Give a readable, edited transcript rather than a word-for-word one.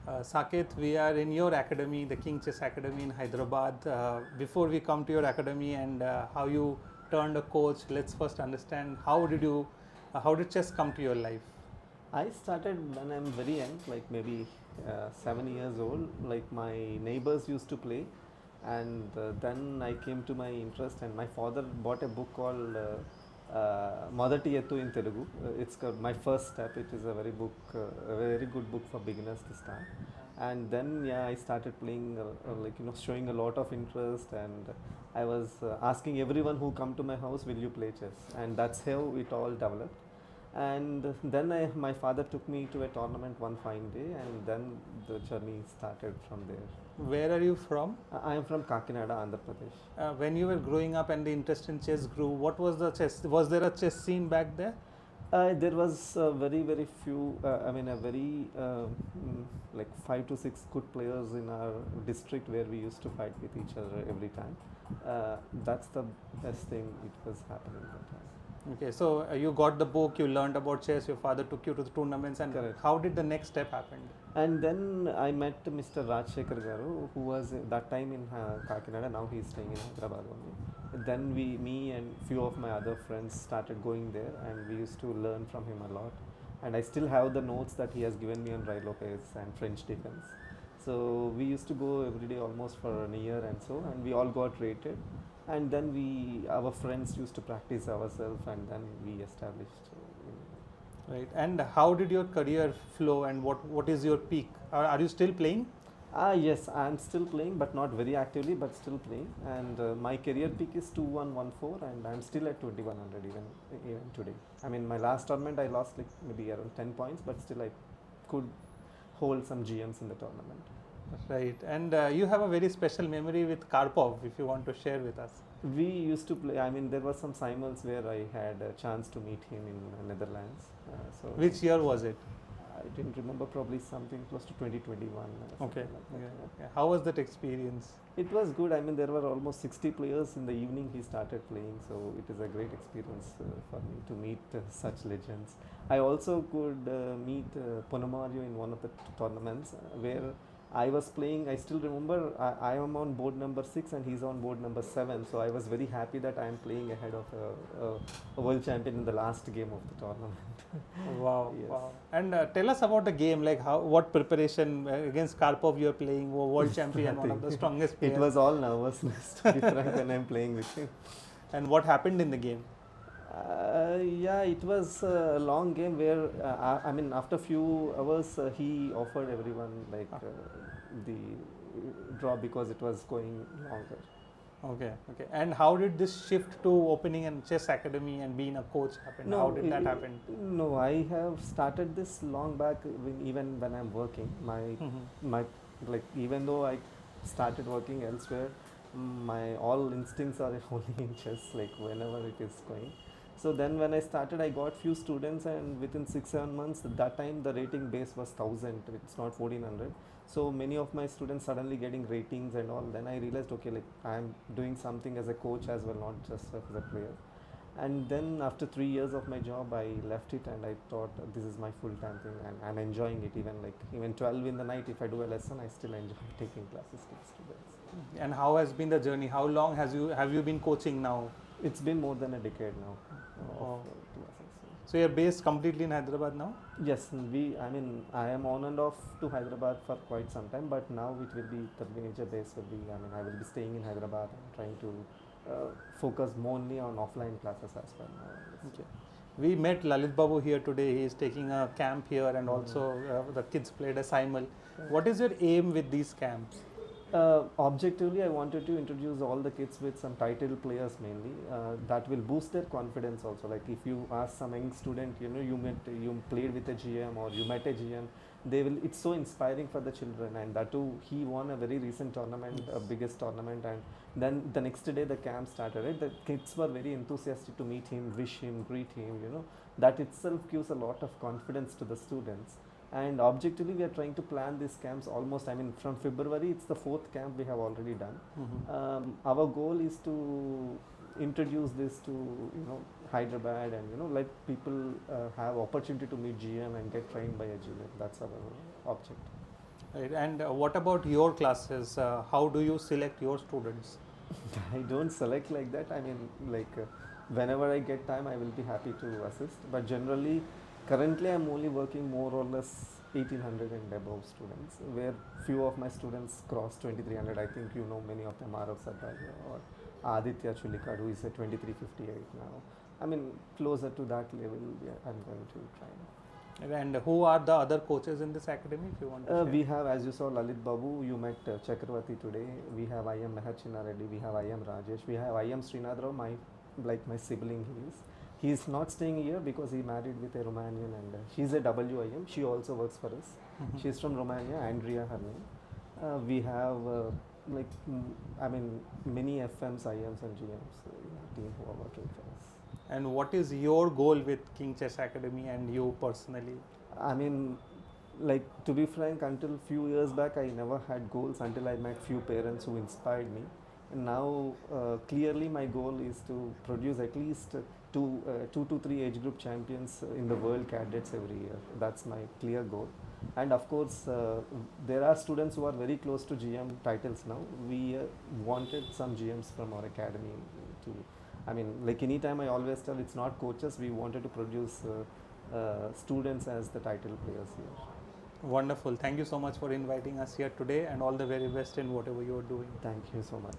Saketh, we are in your academy, the King Chess Academy in Hyderabad. Before we come to your academy and how you turned a coach, let's first understand how did chess come to your life? I started when I'm very young, like maybe 7 years old. Like my neighbors used to play, and then I came to my interest, and my father bought a book called Modati Ettu in Telugu. It's called My First Step. It is a very good book for beginners to start. And then yeah, I started playing, showing a lot of interest, and I was asking everyone who come to my house, "Will you play chess?" And that's how it all developed. And then my father took me to a tournament one fine day, and then the journey started from there. Where are you from? I am from Kakinada, Andhra Pradesh. When you were growing up and the interest in chess grew, what was the chess? Was there a chess scene back there? There was very few. A very like 5 to 6 good players in our district where we used to fight with each other every time. That's the best thing it was happening that time. Okay, so you got the book, you learned about chess, your father took you to the tournaments, and Correct. how did the next step happen? And then I met Mr. Rajshekhar Garu, who was that time in Kakinada. Now he's staying in Hyderabad only. Then me and few of my other friends started going there, and we used to learn from him a lot. And I still have the notes that he has given me on Rai Lopez and French defense. So we used to go every day almost for a year and so, and we all got rated. And then our friends used to practice ourselves, and then we established. Right, and how did your career flow, and what is your peak? Are you still playing? Yes, I'm still playing, but not very actively, but still playing. And my career peak is 2114, and I'm still at 2100 even today. I mean, my last tournament I lost like maybe around 10 points, but still I could hold some GMs in the tournament. Right, and you have a very special memory with Karpov, if you want to share with us. We used to play. I mean, there was some simultaneous where I had a chance to meet him in Netherlands. Which year was it? I didn't remember, probably something close to 2021. Okay. Like that. Yeah. How was that experience? It was good. I mean, there were almost 60 players in the evening he started playing, so it is a great experience for me to meet such legends. I also could meet Ponomario in one of the tournaments where I was playing. I still remember I am on board number 6 and he's on board number 7, so I was very happy that I am playing ahead of a world champion in the last game of the tournament. Wow, Yes. wow. And tell us about the game, like what preparation against Karpov you are playing, world champion, one of the strongest players. It was all nervousness, to be frank, when I'm playing with him. And what happened in the game? Yeah, it was a long game where I mean, after few hours he offered everyone the draw because it was going longer. Okay. And how did this shift to opening a chess academy and being a coach happen? How did that happen? No, I have started this long back, even when I'm working. My even though I started working elsewhere, my all instincts are only in chess, like whenever it is going. So then when I started, I got few students, and within 6-7 months, at that time the rating base was 1000, it's not 1400. So many of my students suddenly getting ratings and all. Then I realized, okay, like I'm doing something as a coach as well, not just as a player. And then after 3 years of my job, I left it, and I thought this is my full-time thing, and I'm enjoying it. Even 12 in the night, if I do a lesson, I still enjoy taking classes to students. And how has been the journey? How long have you been coaching now? It's been more than a decade now. Oh. Classes. So you're based completely in Hyderabad now? Yes, I am on and off to Hyderabad for quite some time, but now it will be, the major base will be, I will be staying in Hyderabad and trying to focus mainly on offline classes as well. Okay. We met Lalit Babu here today. He is taking a camp here, and also the kids played a simul. What is your aim with these camps? Objectively, I wanted to introduce all the kids with some title players mainly. That will boost their confidence also. Like if you ask some young student, you played with a GM or you met a GM, it's so inspiring for the children. And that too, he won a very recent tournament, a biggest tournament, and then the next day the camp started. Right? The kids were very enthusiastic to meet him, wish him, greet him. That itself gives a lot of confidence to the students. And objectively, we are trying to plan these camps almost, from February, it's the 4th camp we have already done. Our goal is to introduce this to, Hyderabad, and, let people have opportunity to meet GM and get trained by a GM. That's our object. Right. And what about your classes? How do you select your students? I don't select like that. I mean, like whenever I get time, I will be happy to assist. But generally, currently, I'm only working more or less 1800 and above students, where few of my students cross 2300. I think you know many of them are of Sadhya or Aditya Chulikad, who is at 2358 now. I mean, closer to that level, yeah, I'm going to try. And who are the other coaches in this academy, if you want to share? We have, as you saw, Lalit Babu, you met Chakravarti today. We have I am Meher Chinna Reddy, we have I am Rajesh, we have I am Srinath Rao, my sibling he is. He is not staying here because he married with a Romanian and she's a WIM. She also works for us. Mhm. She's from Romania, Andrea her name. We have many FMs, IMs and GMs in our team who are working for us. And what is your goal with King Chess Academy and you personally? I mean, like to be frank, until few years back, I never had goals until I met few parents who inspired me. And now, clearly, my goal is to produce at least two to three age group champions in the world cadets every year. That's my clear goal. And of course, there are students who are very close to GM titles now. We wanted some GMs from our academy to. I mean, like anytime I always tell, it's not coaches. We wanted to produce students as the title players here. Wonderful. Thank you so much for inviting us here today and all the very best in whatever you are doing. Thank you so much.